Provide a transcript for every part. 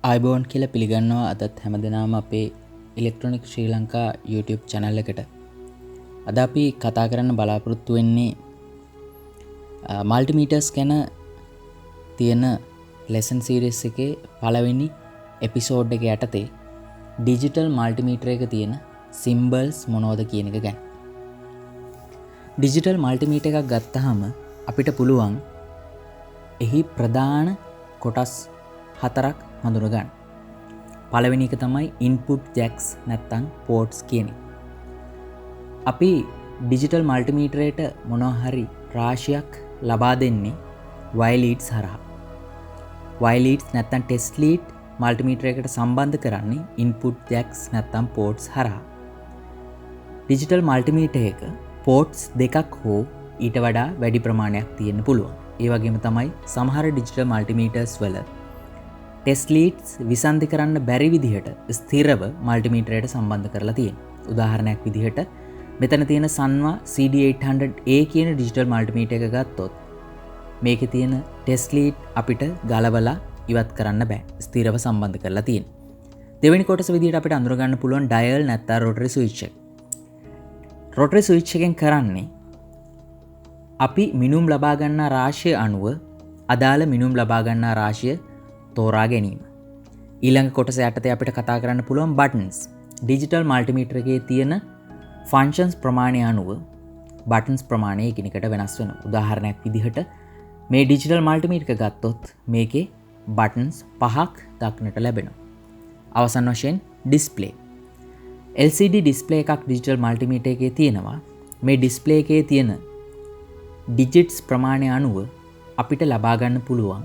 ආයිබෝන් කියලා පිළිගන්නවා අදත් හැමදෙනාම අපේ ඉලෙක්ට්‍රොනික් ශ්‍රී ලංකා YouTube channel එකට. අද අපි කතා කරන්න බලාපොරොත්තු වෙන්නේ මල්ටිමීටර්ස් ගැන තියෙන lesson series එකේ පළවෙනි එපිසෝඩ් එක යටතේ ඩිජිටල් මල්ටිමීටර් එක තියෙන symbols මොනවද කියන එක ගැන. ඩිජිටල් මල්ටිමීටර් එකක් ගත්තාම අපිට පුළුවන් එහි ප්‍රධාන කොටස් හතරක් හඳුන ගන්න. පළවෙනි එක තමයි input jacks නැත්තම් ports කියන එක. අපි ඩිජිටල් මල්ටිමීටර් එකට මොනවා හරි රාශියක් ලබා දෙන්නේ wire leads හරහා. wire leads නැත්තම් test lead මල්ටිමීටර් එකට සම්බන්ධ කරන්නේ input jacks නැත්තම් ports හරහා. ඩිජිටල් මල්ටිමීටර් එක ports දෙකක් හෝ ඊට වඩා වැඩි ප්‍රමාණයක් තියෙන්න පුළුවන්. ඒ වගේම තමයි සමහර ඩිජිටල් මල්ටිමීටර්ස් වල ටෙස්ට් ලීඩ්ස් විසන්ධි කරන්න බැරි විදිහට ස්ථිරව මල්ටිමීටරයට සම්බන්ධ කරලා තියෙනවා. උදාහරණයක් විදිහට මෙතන තියෙන Sanwa CD800A කියන ඩිජිටල් මල්ටිමීටර් එක ගත්තොත් මේකේ තියෙන ටෙස්ට් ලීඩ් අපිට ගලවලා ඉවත් කරන්න බෑ. ස්ථිරව සම්බන්ධ කරලා තියෙනවා. දෙවෙනි කොටස විදිහට අපිට අඳුර ගන්න පුළුවන් ඩයල් නැත්නම් රොටරි ස්විච් එක. රොටරි ස්විච් එකෙන් කරන්නේ අපි මිනුම් ලබා ගන්නා රාශිය අනුව අදාළ මිනුම් ලබා ගන්නා රාශිය තෝරා ගැනීම. ඊළඟ කොටස යටතේ අපිට කතා කරන්න පුළුවන් buttons. ඩිජිටල් මල්ටිමීටර් එකේ තියෙන functions ප්‍රමාණය අනුව buttons ප්‍රමාණය එකිනෙකට වෙනස් වෙනවා. උදාහරණයක් විදිහට මේ ඩිජිටල් මල්ටිමීටර් එක ගත්තොත් මේකේ buttons 5ක් දක්නට ලැබෙනවා. අවසන් වශයෙන් display. LCD display එකක් ඩිජිටල් මල්ටිමීටර් එකේ තියෙනවා. මේ display එකේ තියෙන digits ප්‍රමාණය අනුව අපිට ලබා ගන්න පුළුවන්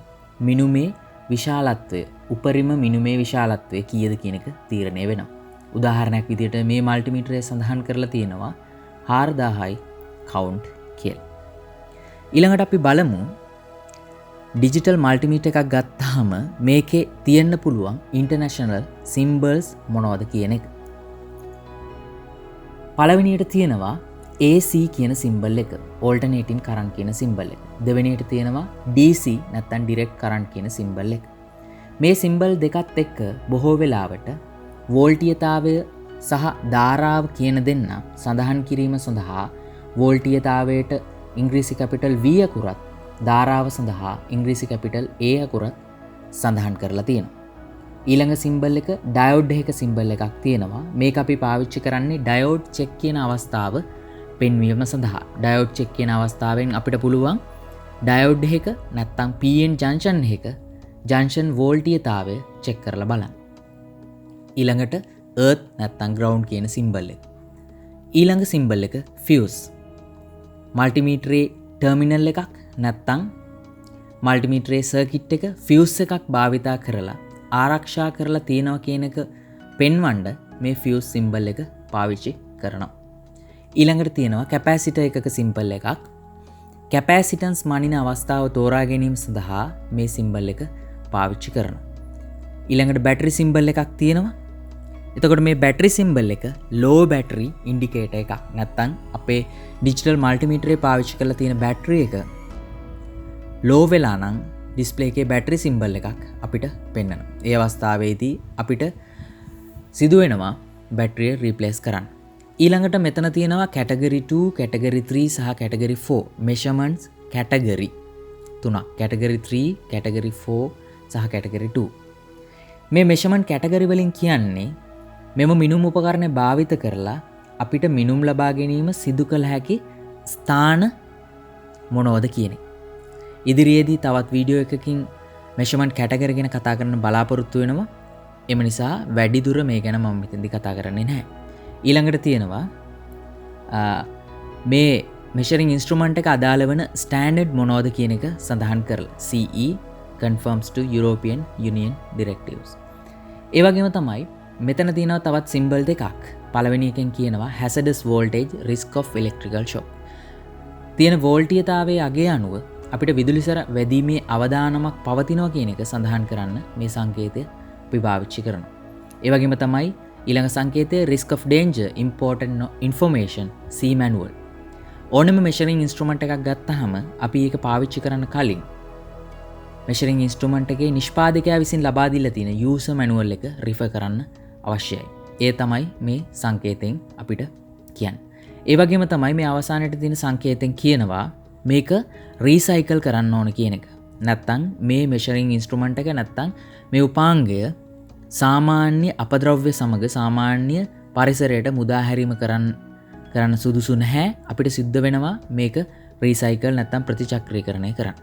මිනුමේ විශාලත්වය, උපරිම මිනුමේ විශාලත්වය කීයද කියන එක තීරණය වෙනවා. උදාහරණයක් විදිහට මේ මල්ටිමීටරය සඳහන් කරලා තියෙනවා 4000යි count කියලා. ඊළඟට අපි බලමු ඩිජිටල් මල්ටිමීටර් එකක් ගත්තාම මේකේ තියෙන්න පුළුවන් ඉන්ටර්නැෂනල් symbols මොනවද කියන එක. පළවෙනියට තියෙනවා AC කියන සිම්බල් එක, alternating current කියන සිම්බල් එක. දෙවෙනියට තියෙනවා DC නැත්නම් direct current කියන සිම්බල් එක. මේ සිම්බල් දෙකත් එක්ක බොහෝ වෙලාවට වෝල්ටීයතාවය සහ ධාරාව කියන දෙන්න සඳහන් කිරීම සඳහා වෝල්ටීයතාවයට ඉංග්‍රීසි කැපිටල් V අකුරත් ධාරාව සඳහා ඉංග්‍රීසි කැපිටල් A අකුරත් සඳහන් කරලා තියෙනවා. ඊළඟ සිම්බල් එක ඩයෝඩ් එක සිම්බල් එකක් තියෙනවා. මේක අපි පාවිච්චි කරන්නේ ඩයෝඩ් චෙක් කියන අවස්ථාව පෙන්වීම සඳහා. ඩයෝඩ් චෙක් කියන අවස්ථාවෙන් අපිට පුළුවන් ඩයෝඩ් එක නැත්තම් PN ජංක්ෂන් එක ජංක්ෂන් වෝල්ටීයතාවය චෙක් කරලා බලන්න. ඊළඟට earth නැත්තම් ground කියන සිම්බල් එක. ඊළඟ සිම්බල් එක fuse. මල්ටිමීටරේ ටර්මිනල් එකක් නැත්තම් මල්ටිමීටරේ සර්කිට් එක fuse එකක් භාවිතා කරලා ආරක්ෂා කරලා තියෙනවා කියන එක පෙන්වන්න මේ fuse සිම්බල් එක පාවිච්චි කරනවා. ඊළඟට තියෙනවා කැපැසිටර් එකක සිම්බල් එකක්. කැපැසිටන්ස් මනින අවස්ථාව තෝරා ගැනීම සඳහා මේ සිම්බල් එක පාවිච්චි කරනවා. ඊළඟට බැටරි සිම්බල් එකක් තියෙනවා. එතකොට මේ බැටරි සිම්බල් එක low battery indicator එකක්. නැත්තම් අපේ ඩිජිටල් මල්ටිමීටරේ පාවිච්චි කරලා තියෙන බැටරි එක low වෙලා නම් ඩිස්ප්ලේ එකේ බැටරි සිම්බල් එකක් අපිට පෙන්වනවා. ඒ අවස්ථාවේදී අපිට සිදු වෙනවා බැටරිය රීප්ලේස් කරන්න. ඊළඟට මෙතන තියෙනවා කැටගරි 2, කැටගරි 3 සහ කැටගරි 4 measurements කැටගරි තුනක්. කැටගරි 3, කැටගරි 4 සහ කැටගරි 2. මේ measurement කැටගරි වලින් කියන්නේ මෙම මිනුම් උපකරණ භාවිත කරලා අපිට මිනුම් ලබා ගැනීම සිදු කළ හැකි ස්ථාන මොනවද කියන එක. ඉදිරියේදී තවත් වීඩියෝ එකකින් measurement කැටගරි ගැන කතා කරන්න බලාපොරොත්තු වෙනවා. එම නිසා වැඩිදුර මේ ගැන මම මෙතෙන්දී කතා කරන්නේ නැහැ. ඊළඟට තියෙනවා මේ measuring instrument එක අදාළ වෙන standard මොනවද කියන එක සඳහන් කරලා CE confirms to European Union directives. ඒ වගේම තමයි මෙතන තියෙනවා තවත් symbol දෙකක්. පළවෙනි එකෙන් කියනවා hazardous voltage risk of electrical shock. තියෙන වෝල්ටීයතාවයේ අගය අනුව අපිට විදුලිසර වැදීමේ අවදානමක් පවතිනවා කියන එක සඳහන් කරන්න මේ සංකේතය අපි පාවිච්චි කරනවා. ඒ වගේම තමයි ඊළඟ සංකේතය risk of danger important information C manual. ඕනම measuring instrument එකක් ගත්තාම අපි ඒක පාවිච්චි කරන්න කලින් මෙෂරින් ඉන්ස්ට්‍රුමන්ට් එකේ නිෂ්පාදකයා විසින් ලබා දීලා තියෙන යූසර් මැනුවල් එක රිෆර් කරන්න අවශ්‍යයි. ඒ තමයි මේ සංකේතයෙන් අපිට කියන්නේ. ඒ වගේම තමයි මේ අවසානයේ තියෙන සංකේතයෙන් කියනවා මේක රීසයිකල් කරන්න ඕන කියන එක. නැත්තම් මේ මෙෂරින් ඉන්ස්ට්‍රුමන්ට් එක නැත්තම් මේ උපාංගය සාමාන්‍ය අපද්‍රව්‍ය සමග සාමාන්‍ය පරිසරයට මුදා හැරීම කරන්න සුදුසු නැහැ. අපිට සිද්ධ වෙනවා මේක රීසයිකල් නැත්තම් ප්‍රතිචක්‍රීකරණය කරන්න.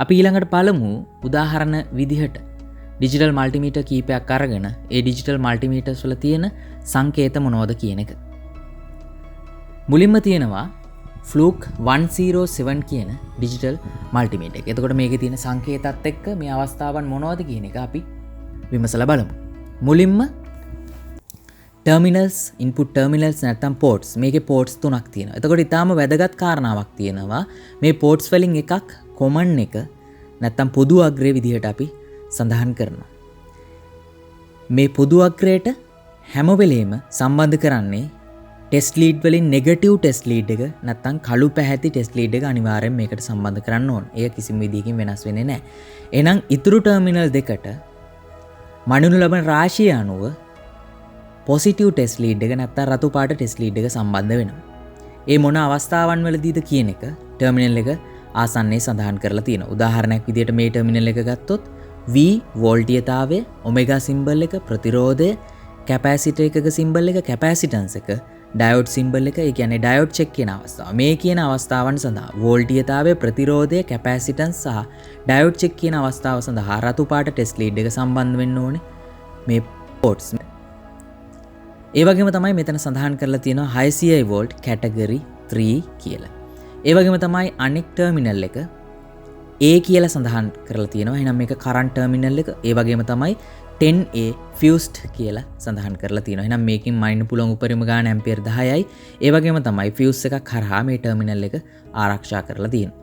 අපි ඊළඟට බලමු උදාහරණ විදිහට ඩිජිටල් මල්ටිමීටර් කීපයක් අරගෙන ඒ ඩිජිටල් මල්ටිමීටර්ස් වල තියෙන සංකේත මොනවද කියන එක. මුලින්ම තියෙනවා ෆ්ලූක් 107 කියන ඩිජිටල් මල්ටිමීටර් එක. එතකොට මේකේ තියෙන සංකේතات එක්ක මේ අවස්ථාවන් මොනවද කියන එක අපි විමසලා බලමු. මුලින්ම ටර්මිනල්ස් ඉන්පුට් ටර්මිනල්ස් නැත්නම් පෝර්ට්ස්. මේකේ පෝර්ට්ස් තුනක් තියෙනවා. එතකොට ඊටාම වැදගත් කාරණාවක් තියෙනවා. මේ පෝර්ට්ස් වලින් එකක් කොමන් එක නැත්නම් පොදු අග්‍රය විදිහට අපි සඳහන් කරනවා. මේ පොදු අග්‍රයට හැම වෙලේම සම්බන්ධ කරන්නේ ටෙස්ට් ලීඩ් වලින් නෙගටිව් ටෙස්ට් ලීඩ් එක නැත්නම් කළු පැහැති ටෙස්ට් ලීඩ් එක අනිවාර්යෙන් මේකට සම්බන්ධ කරන්න ඕන. ඒක කිසිම විදිහකින් වෙනස් වෙන්නේ නැහැ. එහෙනම් ඉතුරු ටර්මිනල් දෙකට මනිනු ලබන රාශිය අනුව පොසිටිව් ටෙස්ට් ලීඩ් එක නැත්නම් රතු පාට ටෙස්ට් ලීඩ් එක සම්බන්ධ වෙනවා. ඒ මොන අවස්ථාවන් වලදීද කියන එක ටර්මිනල් එක ආසන්නයේ සඳහන් කරලා තියෙනවා. උදාහරණයක් විදිහට මේ ටර්මිනල් එක ගත්තොත් V වෝල්ටීයතාවය, ඔමෙගා සිම්බල් එක, ප්‍රතිරෝධය, කැපැසිටර් එකක සිම්බල් එක, කැපැසිටන්ස් එක, ඩයෝඩ් සිම්බල් එක, ඒ කියන්නේ ඩයෝඩ් චෙක් කියන අවස්ථාව. මේ කියන අවස්ථාවන් සඳහා වෝල්ටීයතාවය, ප්‍රතිරෝධය, කැපැසිටන්ස් සහ ඩයෝඩ් චෙක් කියන අවස්ථාව සඳහා රතු පාට ටෙස්ට් ලීඩ් එක සම්බන්ධ වෙන්න ඕනේ මේ පෝර්ට්ස්. ඒ වගේම තමයි මෙතන සඳහන් කරලා තියෙනවා 600 වෝල්ට් කැටගරි 3 කියලා. ඒ වගේම තමයි අනෙක් ටර්මිනල් එක A කියලා සඳහන් කරලා තියෙනවා. එහෙනම් මේක කරන්ට් ටර්මිනල් එක. ඒ වගේම තමයි 10A fused කියලා සඳහන් කරලා තියෙනවා. එහෙනම් මේකෙන් මනින්න පුළුවන් උපරිම ගාන ඇම්පියර් 10යි. ඒ වගේම තමයි fuse එකක් කරහා මේ ටර්මිනල් එක ආරක්ෂා කරලා තියෙනවා.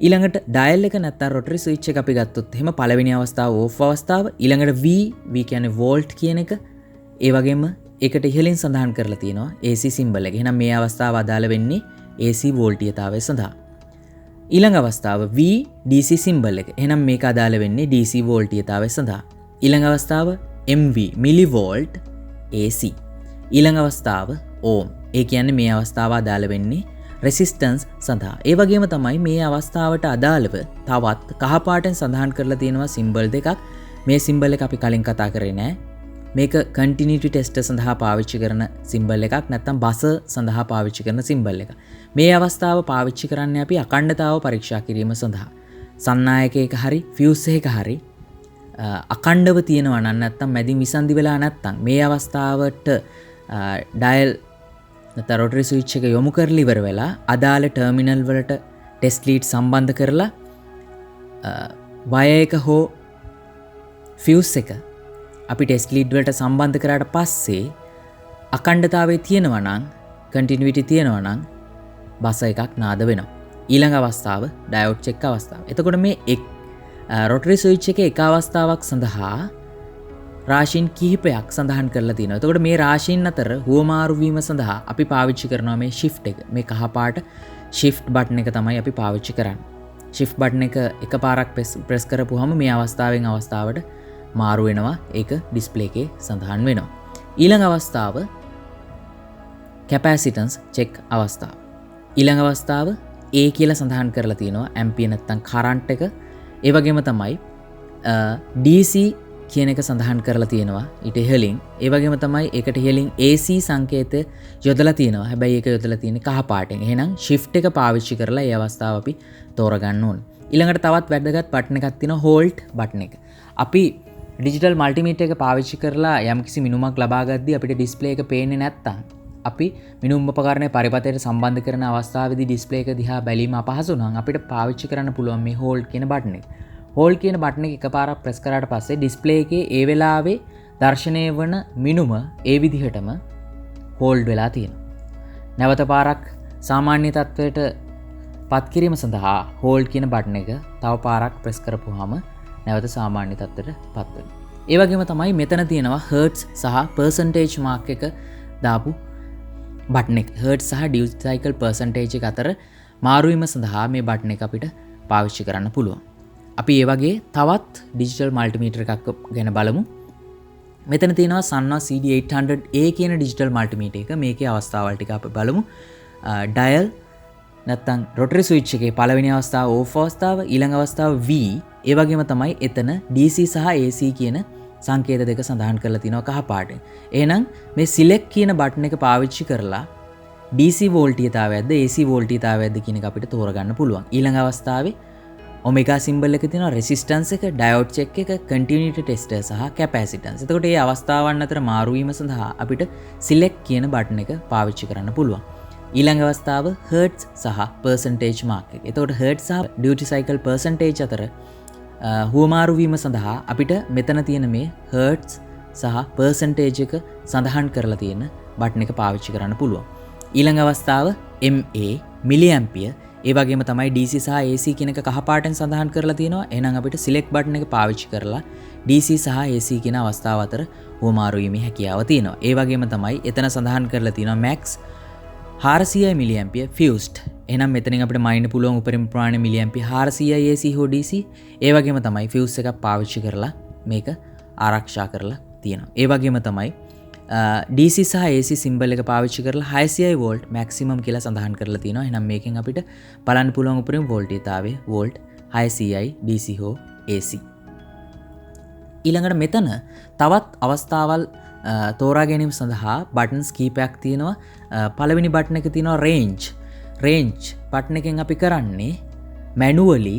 ඊළඟට ඩයල් එක නැත්නම් රොටරි ස්විච් එක අපි ගත්තොත් එහෙම පළවෙනි අවස්ථාව ඕෆ් අවස්ථාව. ඊළඟට V කියන්නේ වෝල්ට් කියන එක. ඒ වගේම ඒකට ඉහළින් සඳහන් කරලා තියෙනවා AC සිම්බල් එක. එහෙනම් මේ අවස්ථාව අදාළ වෙන්නේ AC වෝල්ටීයතාවය සඳහා. ඊළඟ අවස්ථාව V DC සිම්බල් එක. එහෙනම් මේක අදාළ වෙන්නේ DC වෝල්ටීයතාවය සඳහා. ඊළඟ අවස්ථාව MV මිලිවෝල්ට් AC. ඊළඟ අවස්ථාව ඕම්. ඒ කියන්නේ මේ අවස්ථාව අදාළ වෙන්නේ රෙසිස්ටන්ස් සඳහා. ඒ වගේම තමයි මේ අවස්ථාවට අදාළව තවත් කහ පාටෙන් සඳහන් කරලා තියෙනවා සිම්බල් දෙකක්. මේ සිම්බල් එක අපි කලින් කතා කරේ නෑ. මේක කන්ටිනියුටි ටෙස්ටර් සඳහා පාවිච්චි කරන සිම්බල් එකක් නැත්නම් බස සඳහා පාවිච්චි කරන සිම්බල් එකක්. මේ අවස්ථාව පාවිච්චි කරන්නේ අපි අඛණ්ඩතාව පරීක්ෂා කිරීම සඳහා. සන්නායකයක හරි ෆියුස් එකක හරි අඛණ්ඩව තියෙනවා නම් නැත්නම් මැදින් විසන්දි වෙලා නැත්නම් මේ අවස්ථාවට ඩයල් නැත්නම් රොටරි ස්විච් එක යොමු කරලා ඉවර වෙලා අදාළ ටර්මිනල් වලට ටෙස්ට් ලීඩ් සම්බන්ධ කරලා වයර් එක හෝ ෆියුස් එක අපි ටෙස්ට් ලීඩ් වලට සම්බන්ධ කරාට පස්සේ අඛණ්ඩතාවයේ තියෙනවා නම් කන්ටිනියුටි තියෙනවා නම් බස එකක් නාද වෙනවා. ඊළඟ අවස්ථාව ඩයෝඩ් චෙක් අවස්ථාව. එතකොට මේ රොටරි ස්විච් එකේ එක අවස්ථාවක් සඳහා රාශීන් කිහිපයක් සඳහන් කරලා තියෙනවා. එතකොට මේ රාශීන් අතර හුවමාරු වීම සඳහා අපි පාවිච්චි කරනවා මේ shift එක. මේ කහ පාට shift බටන් එක තමයි අපි පාවිච්චි කරන්නේ. shift බටන් එක එකපාරක් ප්‍රෙස් කරපුවාම මේ අවස්ථාවෙන් අවස්ථාවට මාරු වෙනවා. ඒක ඩිස්ප්ලේ එකේ සඳහන් වෙනවා. ඊළඟ අවස්ථාව කැපැසිටන්ස් චෙක් අවස්ථාව. ඊළඟ අවස්ථාව A කියලා සඳහන් කරලා තියෙනවා. ඇම්පියර් නැත්නම් කරන්ට් එක. ඒ වගේම තමයි DC කියන එක සඳහන් කරලා තියෙනවා ඊට ඉහළින්. ඒ වගේම තමයි ඒකට ඉහළින් AC සංකේතය යොදලා තියෙනවා. හැබැයි ඒක යොදලා තියෙන්නේ කහ පාටෙන්. එහෙනම් shift එක පාවිච්චි කරලා ඒ අවස්ථාව අපි තෝරගන්න ඕනේ. ඊළඟට තවත් වැදගත් බටන් එකක් තියෙනවා hold බටන් එක. අපි ඩිජිටල් මල්ටිමීටර් එක පාවිච්චි කරලා යම්කිසි මිනුමක් ලබා ගද්දී අපිට ඩිස්ප්ලේ එක පේන්නේ නැත්තම් අපි මිනුම් උපකරණය පරිපතයට සම්බන්ධ කරන අවස්ථාවේදී ඩිස්ප්ලේ එක දිහා බැලීම අපහසු නම් අපිට පාවිච්චි කරන්න පුළුවන් මේ hold කියන බටන් එක. hold කියන බටන් එක එකපාරක් ප්‍රෙස් කරාට පස්සේ ඩිස්ප්ලේ එකේ ඒ වෙලාවේ දර්ශනය වන මිනුම ඒ විදිහටම hold වෙලා තියෙනවා. නැවත පාරක් සාමාන්‍ය තත්ත්වයට පත් කිරීම සඳහා hold කියන බටන් එක තව පාරක් ප්‍රෙස් කරපුවාම නැවත සාමාන්‍ය තත්ත්වයට පත් වෙනවා. ඒ වගේම තමයි මෙතන තියෙනවා hertz සහ percentage mark එක දාපු බටන් එක. hertz සහ duty cycle percentage එක අතර මාරු වීම සඳහා මේ බටන් එක අපිට පාවිච්චි කරන්න පුළුවන්. අපි ඒ වගේ තවත් ඩිජිටල් මල්ටිමීටර් එකක් ගැන බලමු. මෙතන තියෙනවා Sanwa CD800A කියන ඩිජිටල් මල්ටිමීටර් එක. මේකේ අවස්ථාවල් ටික අපි බලමු. ඩයල් නැත්තම් රොටරි ස්විච් එකේ පළවෙනි අවස්ථාව ඕෆ් අවස්ථාව, ඊළඟ අවස්ථාව V. ඒ වගේම තමයි එතන DC සහ AC කියන සංකේත දෙක සඳහන් කරලා තිනවා කහ පාටෙන්. එහෙනම් මේ select කියන බටන් එක පාවිච්චි කරලා DC වෝල්ටීයතාවයක්ද AC වෝල්ටීයතාවයක්ද කියන එක අපිට තෝරගන්න පුළුවන්. ඊළඟ අවස්ථාවේ ඔමෙගා සිම්බල් එක තියෙනවා, රෙසිස්ටන්ස් එක, ඩයෝඩ් චෙක් එක, කන්ටිනියුටි ටෙස්ටර් සහ කැපැසිටන්ස්. එතකොට මේ අවස්ථාවන් අතර මාරු වීම සඳහා අපිට select කියන බටන් එක පාවිච්චි කරන්න පුළුවන්. ඊළඟ අවස්ථාව hertz සහ percentage mark එක. එතකොට hertz සහ duty cycle percentage අතර හුවමාරු වීම සඳහා අපිට මෙතන තියෙන මේ hertz සහ percentage එක සඳහන් කරලා තියෙන බටන් එක පාවිච්චි කරන්න පුළුවන්. ඊළඟ අවස්ථාව MA milliampere. ඒ වගේම තමයි DC සහ AC කියන එක කහ පාටෙන් සඳහන් කරලා තියෙනවා. එහෙනම් අපිට select බටන් එක පාවිච්චි කරලා DC සහ AC කියන අවස්ථාව අතර හුවමාරු වීමේ හැකියාව තියෙනවා. ඒ වගේම තමයි එතන සඳහන් කරලා තියෙනවා max 400 මිලියම්පියර් fused. එහෙනම් මෙතනින් අපිට මයින්න පුළුවන් උපරිම ප්‍රමාණය මිලියම්පියර් 400 AC හෝ DC. ඒ වගේම තමයි fuse එකක් පාවිච්චි කරලා මේක ආරක්ෂා කරලා තියෙනවා. ඒ වගේම තමයි DC සහ AC සිම්බල් එක පාවිච්චි කරලා 600 වෝල්ට් මැක්සිමම් කියලා සඳහන් කරලා තියෙනවා. එහෙනම් මේකෙන් අපිට බලන්න පුළුවන් උපරිම වෝල්ටීයතාවය වෝල්ට් 600යි DC හෝ AC. ඊළඟට මෙතන තවත් අවස්ථාවල් තෝරා ගැනීම සඳහා බටන්ස් කීපයක් තියෙනවා. පළවෙනි බටන් එක තියෙනවා රේන්ජ් බටන් එකෙන් අපි කරන්නේ මැනුවලි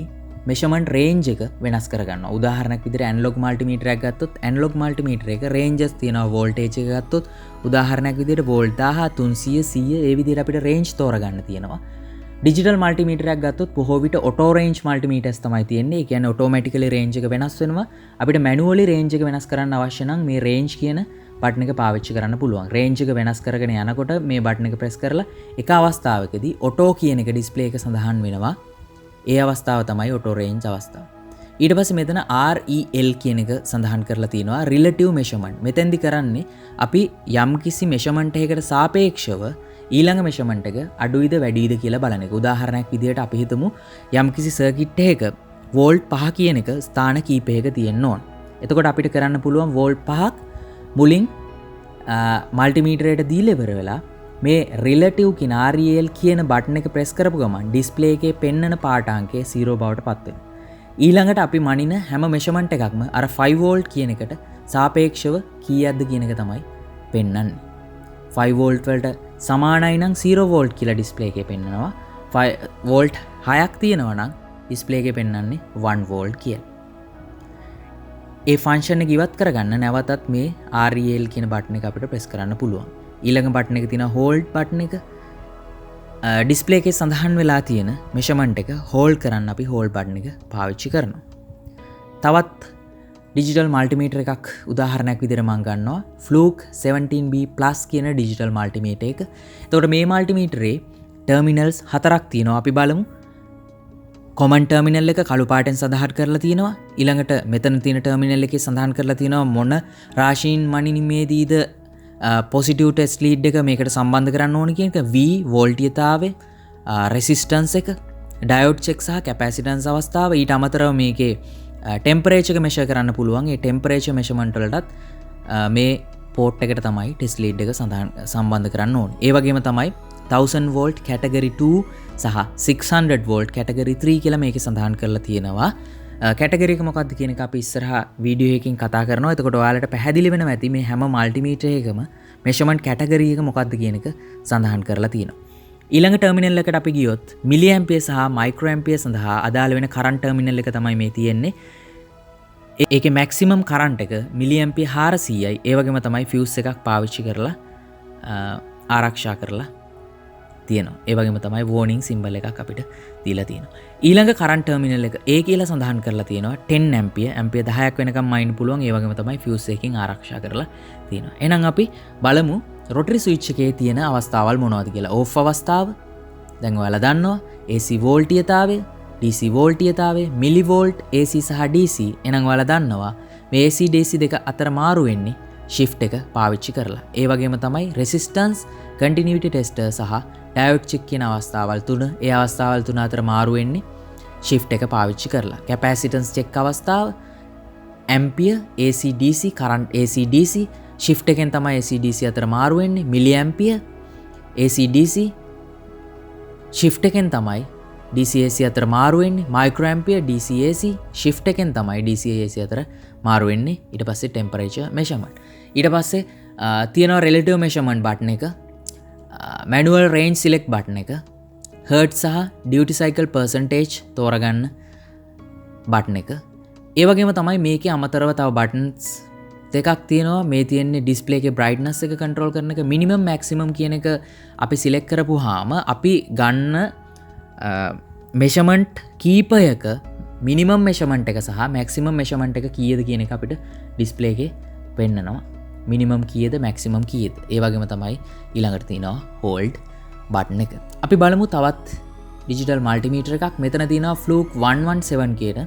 මෙෂර්මන්ට් රේන්ජ් එක වෙනස් කරගන්නවා. උදාහරණයක් විදිහට ඇනලොග් මල්ටිමීටර් එකක් ගත්තොත් ඇනලොග් මල්ටිමීටර් එක රේන්ජස් තියෙනවා. වෝල්ටේජ් එක ගත්තොත් උදාහරණයක් විදිහට වෝල්ට් 1000 300 100 ඒ විදිහට අපිට රේන්ජ් තෝරගන්න තියෙනවා. ඩිජිටල් මල්ටිමීටර් එකක් ගත්තොත් බොහෝ විට ඔටෝ රේන්ජ් මල්ටිමීටර්ස් තමයි තියෙන්නේ. ඒ කියන්නේ ඔටෝමැටිකලි රේන්ජ් එක වෙනස් වෙනවා. අපිට මැනුවලි රේන්ජ් එක වෙනස් කරන්න අවශ්‍ය නම් මේ රේන්ජ් කියන බටන් එක පාවිච්චි කරන්න පුළුවන්. රේන්ජ් එක වෙනස් කරගෙන යනකොට මේ බටන් එක ප්‍රෙස් කරලා එක අවස්ථාවකදී ඔටෝ කියන එක ඩිස්ප්ලේ එක සඳහන් වෙනවා. ඒ අවස්ථාව තමයි ඔටෝ රේන්ජ් අවස්ථාව. ඊට පස්සේ මෙතන REL කියන එක සඳහන් කරලා තියෙනවා රිලටිව් මෙෂර්මන්ට්. මෙතෙන්දි කරන්නේ අපි යම්කිසි මෙෂර්මන්ට් එකකට සාපේක්ෂව ඊළඟ මෙෂර්මන්ට් එක අඩුයිද වැඩිද කියලා බලන එක. උදාහරණයක් විදිහට අපි හිතමු යම්කිසි සර්කිට් එකක වෝල්ට් 5 කියන එක ස්ථාන කීපයක තියෙන්න ඕන. එතකොට අපිට කරන්න පුළුවන් වෝල්ට් 5ක් මුලින් මල්ටිමීටරයට දීලා ඉවර වෙලා මේ රිලටිව් කියන REL කියන බටන් එක ප්‍රෙස් කරපු ගමන් ඩිස්ප්ලේ එකේ පෙන්වන පාට අංකය 0 බවට පත් වෙනවා. ඊළඟට අපි මනින හැම මෙෂර්මන්ට් එකක්ම අර 5 වෝල්ට් කියන එකට සාපේක්ෂව කීයක්ද කියන එක තමයි පෙන්වන්නේ. 5 වෝල්ට් වලට සමානයි නම් 0 වෝල්ට් කියලා ඩිස්ප්ලේ එකේ පෙන්වනවා. 5 වෝල්ට් 6ක් තියෙනවා නම් ඩිස්ප්ලේ එකේ පෙන්වන්නේ 1 වෝල්ට් කියලා. ඒ ෆන්ක්ෂන් එක ඉවත් කරගන්න නැවතත් මේ REL කියන බටන් එක අපිට ප්‍රෙස් කරන්න පුළුවන්. ඊළඟ බටන් එක තියෙනවා හෝල්ඩ් බටන් එක. ඩිස්ප්ලේ එකේ සඳහන් වෙලා තියෙන මෙෂර්මන්ට් එක හෝල්ඩ් කරන්න අපි හෝල්ඩ් බටන් එක පාවිච්චි කරනවා. තවත් ඩිජිටල් මල්ටිමීටර් එකක් උදාහරණයක් විදිහට මම ගන්නවා Fluke 17B+ කියන ඩිජිටල් මල්ටිමීටර් එක. එතකොට මේ මල්ටිමීටරේ ටර්මිනල්ස් 4ක් තියෙනවා. අපි බලමු. කොමන් ටර්මිනල් එක කළු පාටෙන් සඳහන් කරලා තියෙනවා. ඊළඟට මෙතන තියෙන ටර්මිනල් එකේ සඳහන් කරලා තියෙනවා මොන රාශීන් මනිනීමේදීද පොසිටිව් ටෙස්ට් ලීඩ් එක මේකට සම්බන්ධ කරන්න ඕන කියන එක. V වෝල්ටීයතාවය, රෙසිස්ටන්ස් එක, ඩයෝඩ් චෙක් සහ කැපැසිටන්ස් අවස්ථාව. ඊට අමතරව මේකේ ටෙම්පරේචර් එක මෙෂර් කරන්න පුළුවන්. ඒ ටෙම්පරේචර් මෙෂර්මන්ට් වලටත් මේ පෝට් එකට තමයි ටෙස්ට් ලීඩ් එක සම්බන්ධ කරන්න ඕනේ. ඒ වගේම තමයි 1000 වෝල්ට් කැටගරි 2 සහ 600 වෝල්ට් කැටගරි 3 කියලා මේකේ සඳහන් කරලා තියෙනවා. කැටගරි එක මොකක්ද කියන එක අපි ඉස්සරහා වීඩියෝ එකකින් කතා කරනවා. එතකොට ඔයාලට පැහැදිලි වෙනවා ඇති මේ හැම මල්ටිමීටර් එකම මෙෂර්මන්ට් කැටගරි එක මොකක්ද කියන එක සඳහන් කරලා තියෙනවා. ඊළඟ ටර්මිනල් එකට අපි ගියොත් මිලි ඇම්පියර් සහ මයික්‍රෝ ඇම්පියර් සඳහා අදාළ වෙන කරන්ට් ටර්මිනල් එක තමයි මේ තියෙන්නේ. ඒකේ මැක්සිමම් කරන්ට් එක මිලි ඇම්පියර් 400යි. ඒ වගේම තමයි ෆියුස් එකක් පාවිච්චි කරලා ආරක්ෂා කරලා තියෙනවා. ඒ වගේම තමයි වෝනින් සිම්බල් එකක් අපිට දීලා තියෙනවා. ඊළඟ කරන්ට් ටර්මිනල් එක A කියලා සඳහන් කරලා තියෙනවා 10 ඇම්පියර් 10ක් වෙනකම් මයින් පුළුවන්. ඒ වගේම තමයි ෆියුස් එකකින් ආරක්ෂා කරලා තියෙනවා. එහෙනම් අපි බලමු රොටරි ස්විච් එකේ තියෙන අවස්ථාවල් මොනවද කියලා. ඕෆ් අවස්ථාව දැන් ඔයාලා දන්නවා. AC වෝල්ටීයතාවය, DC වෝල්ටීයතාවය, මිලි වෝල්ට්, AC සහ DC. එහෙනම් ඔයාලා දන්නවා මේ AC DC දෙක අතර මාරු වෙන්නේ shift එක පාවිච්චි කරලා. ඒ වගේම තමයි resistance, continuity tester සහ ඩයෝඩ් චෙක් කියන අවස්ථාවල් තුන. ඒ අවස්ථාවල් තුන අතර මාරු වෙන්නේ shift එක පාවිච්චි කරලා. capacitance check අවස්ථාව ampere AC DC current AC DC shift එකෙන් තමයි AC DC අතර මාරු වෙන්නේ milliampere AC DC shift එකෙන් තමයි DC AC අතර මාරු වෙන්නේ microampere DC AC shift එකෙන් තමයි DC AC අතර මාරු වෙන්නේ. ඊට පස්සේ temperature measurement. ඊට පස්සේ තියෙනවා relative measurement button එක, manual range select button එක, hertz සහ duty cycle percentage තෝරගන්න button එක. ඒ වගේම තමයි මේකේ අමතරව තව buttons දෙකක් තියෙනවා. මේ තියෙන්නේ display එකේ brightness එක control කරන එක, minimum maximum කියන එක අපි select කරපුවාම අපි ගන්න measurement කීපයක minimum measurement එක සහ maximum measurement එක කීයද කියන එක අපිට display එකේ පෙන්නනවා. minimum කීයද maximum කීයද. ඒ වගේම තමයි ඊළඟට තියෙනවා hold button එක. අපි බලමු තවත් digital multimeter එකක්. මෙතන තියෙනවා Fluke 117 කියන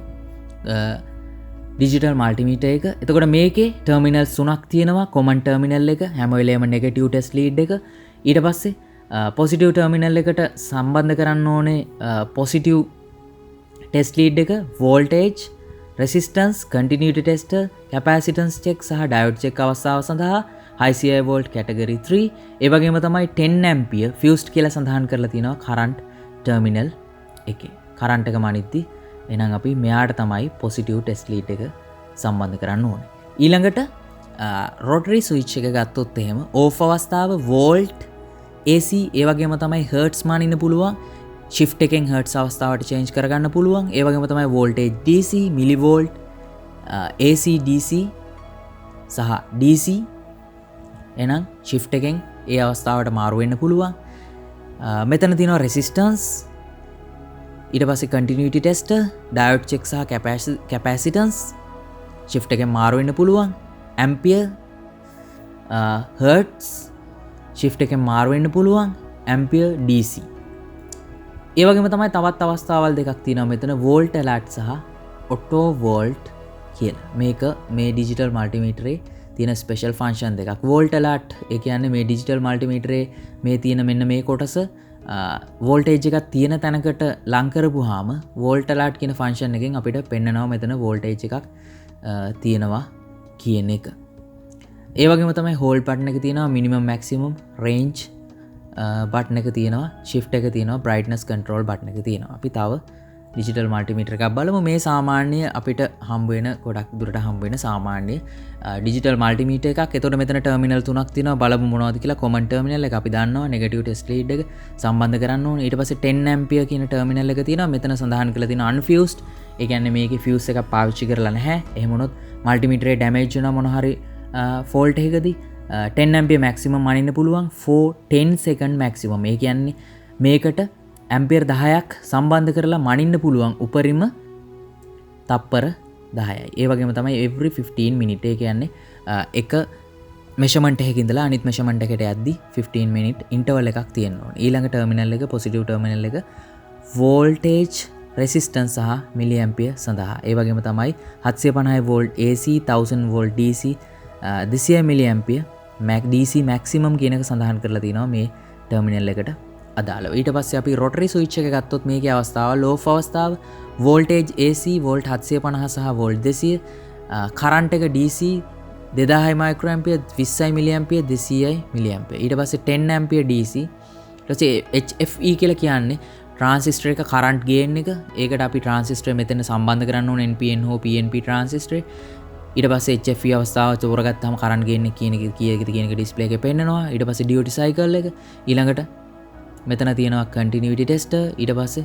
digital multimeter එක. එතකොට මේකේ terminals 3ක් තියෙනවා. common terminal එක, හැම වෙලේම negative test lead එක. ඊට පස්සේ positive terminal එකට සම්බන්ධ කරන්න ඕනේ positive test lead එක, voltage, resistance, continuity tester, capacitance check සහ diode check අවස්ථාව සඳහා high CI volt category 3. ඒ වගේම තමයි 10 ampere fused කියලා සඳහන් කරලා තියෙනවා current terminal එකේ. current එක මනිද්දි එහෙනම් අපි මෙයාට තමයි positive test lead එක සම්බන්ධ කරන්න ඕනේ. ඊළඟට rotary switch එක ගත්තොත් එහෙම off අවස්ථාව volt AC ඒ වගේම තමයි hertz මානින්න පුළුවන්. shift එකෙන් hertz අවස්ථාවට change කරගන්න පුළුවන්. ඒ වගේම තමයි voltage DC, millivolt, AC DC සහ DC එහෙනම් shift එකෙන් ඒ අවස්ථාවට මාරු වෙන්න පුළුවන්. මෙතන තියෙනවා resistance, ඊට පස්සේ continuity tester, diode check සහ capacitance shift එකෙන් මාරු වෙන්න පුළුවන්. ampere, hertz shift එකෙන් මාරු වෙන්න පුළුවන්. ampere DC. ඒ වගේම තමයි තවත් අවස්ථාවල් දෙකක් තියෙනවා මෙතන volt alert සහ auto volt කියලා. මේක මේ digital multimeter එකේ තියෙන special function දෙකක්. volt alert ඒ කියන්නේ මේ digital multimeter එකේ මේ තියෙන මෙන්න මේ කොටස voltage එකක් තියෙන තැනකට ලං කරපුවාම volt alert කියන function එකෙන් අපිට පෙන්නනවා මෙතන voltage එකක් තියෙනවා කියන එක. ඒ වගේම තමයි hold button එක තියෙනවා, minimum maximum range button එක තියෙනවා, shift එක තියෙනවා, brightness control button එක තියෙනවා. අපි තව digital multimeter එකක් බලමු. මේ සාමාන්‍ය අපිට හම්බ වෙන ගොඩක් දුරට හම්බ වෙන සාමාන්‍ය digital multimeter එකක්. එතකොට මෙතන terminal 3ක් තියෙනවා. බලමු මොනවද කියලා. common terminal එක අපි දන්නවා, negative test lead එක සම්බන්ධ කරන්න ඕනේ. ඊට පස්සේ 10 ampere කියන terminal එක තියෙනවා. මෙතන සඳහන් කරලා තියෙනවා unfused. ඒ කියන්නේ මේකේ fuse එකක් පාවිච්චි කරලා නැහැ. එහෙම වුණොත් multimeter එක damage වෙනවා මොන හරි fault එකකදී 10 ampere maximum මනින්න පුළුවන් for 10 second maximum. ඒ කියන්නේ මේකට ඇම්පියර් 10ක් සම්බන්ධ කරලා මනින්න පුළුවන් උපරිම තප්පර 10යි. ඒ වගේම තමයි every 15 minute. ඒ කියන්නේ එක measurement එකකින් ඉඳලා අනිත් measurement එකට යද්දි 15 minute interval එකක් තියෙන්න ඕනේ. ඊළඟ terminal එක positive terminal එක voltage, resistance සහ milliampere සඳහා. ඒ වගේම තමයි 750 volt AC, 1000 volt DC, 200 milliampere DC maximum කියන එක සඳහන් කරලා තියෙනවා මේ terminal එකට අදාළව. ඊට පස්සේ අපි rotary switch එක ගත්තොත් මේකේ අවස්ථාව off අවස්ථාව voltage AC volt 750 සහ volt 200, current එක DC 2000 microampere, 20 milliampere, 200 milliampere. ඊට පස්සේ 10 ampere DC. ඊට පස්සේ HFE කියලා කියන්නේ transistor එක current gain එක. ඒකට අපි transistor මෙතන සම්බන්ධ කරන්න ඕනේ NPN හෝ PNP transistor. ඊට පස්සේ HFE අවස්ථාව තෝරගත්තාම current gain එක කියන එක කීයකද කියන එක display එකේ පෙන්නනවා. ඊට පස්සේ duty cycle එක. ඊළඟට මෙතන තියෙනවා continuity tester. ඊට පස්සේ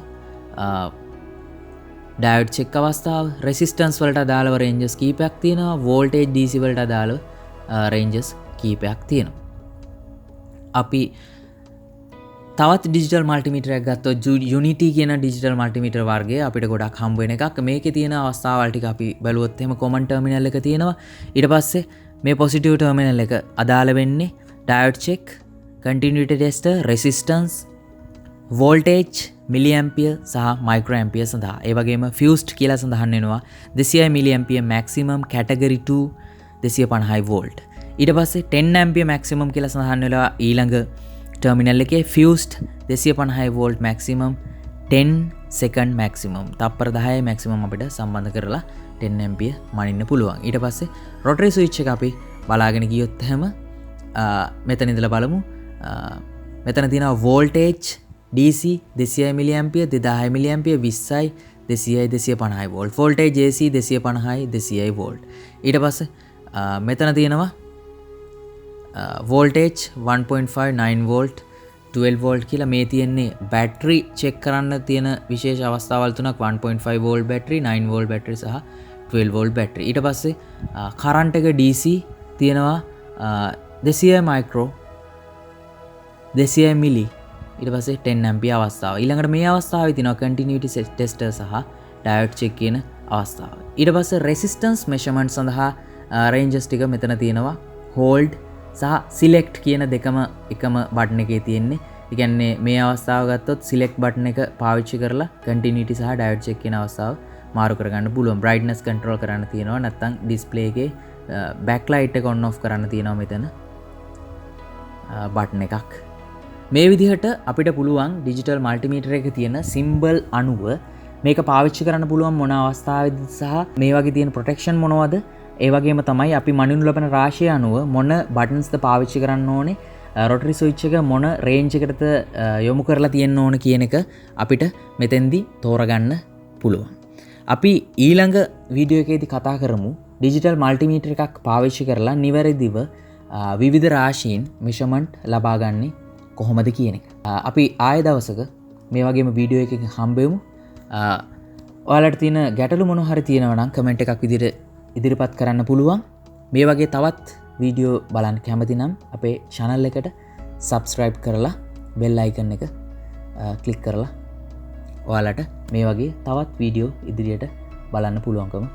diode check අවස්ථාව, resistance වලට අදාළව ranges කීපයක් තියෙනවා, voltage DC වලට අදාළව ranges කීපයක් තියෙනවා. අපි තවත් digital multimeter එකක් ගත්තොත් Unity කියන digital multimeter වර්ගය අපිට ගොඩක් හම්බ වෙන එකක්. මේකේ තියෙන අවස්ථාවල් ටික අපි බැලුවොත් එහෙම common terminal එක තියෙනවා. ඊට පස්සේ මේ positive terminal එක අදාළ වෙන්නේ diode check, continuity tester, resistance, voltage, milliampere සහ microampere සඳහා. ඒ වගේම fused කියලා සඳහන් වෙනවා 200 milliampere maximum category 2 250 volt. ඊට පස්සේ 10 ampere maximum කියලා සඳහන් වෙලා ඊළඟ terminal එකේ fused 250 volt maximum 10 second maximum තප්පර 10 මැක්සිමම් අපිට සම්බන්ධ කරලා 10 ඇම්පියර් මනින්න පුළුවන්. ඊට පස්සේ රොටරි ස්විච් එක අපි බලාගෙන ගියොත් එහෙම මෙතන ඉඳලා බලමු. මෙතන තියෙනවා voltage DC 200 milli ampere 2000 milli ampere 20යි 200යි 250යි වෝල්ට්. වෝල්ටේජ් AC 250යි 200යි වෝල්ට්. ඊට පස්සේ මෙතන තියෙනවා වෝල්ටේජ් 1.5 9 වෝල්ට් 12 වෝල්ට් කියලා මේ තියෙන්නේ බැටරි චෙක් කරන්න තියෙන විශේෂ අවස්ථාවල් තුනක් 1.5 වෝල්ට් බැටරි 9 වෝල්ට් බැටරි සහ 12 වෝල්ට් බැටරි. ඊට පස්සේ කරන්ට් එක DC තියෙනවා 200 මයික්‍රෝ 200 මිලි ඊට පස්සේ 10 ඇම්පියර් අවස්ථාව. ඊළඟට මේ අවස්ථාවේ තියෙනවා කන්ටිනියුටි ටෙස්ටර් සහ ඩයෝඩ් චෙක් කියන අවස්ථාව. ඊට පස්සේ රෙසිස්ටන්ස් මෙෂර්මන්ට් සඳහා රේන්ජස් ටික මෙතන තියෙනවා හෝල්ඩ් සහ සිලෙක්ට් කියන දෙකම එකම බටන් එකේ තියෙන්නේ. ඒ කියන්නේ මේ අවස්ථාව ගත්තොත් සිලෙක්ට් බටන් එක පාවිච්චි කරලා කන්ටිනියුටි සහ ඩයෝඩ් චෙක් කියන අවස්ථාව මාරු කරගන්න පුළුවන්. බ්‍රයිට්නස් කන්ට්‍රෝල් කරන්න තියෙනවා. නැත්නම් ඩිස්ප්ලේ එකේ බෑක් ලයිට් එක ඔන් ඔෆ් කරන්න තියෙනවා මෙතන බටන් එකක්. මේ විදිහට අපිට පුළුවන් ඩිජිටල් මල්ටිමීටර් එකේ තියෙන සිම්බල් අනුව මේක පාවිච්චි කරන්න පුළුවන් මොන අවස්ථාවේද සහ මේ වගේ තියෙන ප්‍රොටෙක්ෂන් මොනවද? ඒ වගේම තමයි අපි මනිනු ලබන රාශිය අනුව මොන බටන්ස්ද පාවිච්චි කරන්න ඕනේ, රොටරි ස්විච් එක මොන රේන්ජ් එකටද යොමු කරලා තියෙන්න ඕන කියන එක අපිට මෙතෙන්දී තෝරගන්න පුළුවන්. අපි ඊළඟ වීඩියෝ එකේදී කතා කරමු ඩිජිටල් මල්ටිමීටර් එකක් පාවිච්චි කරලා නිවැරදිව විවිධ රාශීන් මෙෂර්මන්ට් ලබා ගන්නේ කොහොමද කියන එක. අපි ආය දවසක මේ වගේම වීඩියෝ එකකින් හම්බෙමු. ඔයාලට තියෙන ගැටලු මොන හරි තියෙනවා නම් කමෙන්ට් එකක් විදිහට ඉදිරිපත් කරන්න පුළුවන්. මේ වගේ තවත් වීඩියෝ බලන්න කැමති නම් අපේ channel එකට subscribe කරලා bell icon එක click කරලා ඔයාලට මේ වගේ තවත් වීඩියෝ ඉදිරියට බලන්න පුළුවන්කම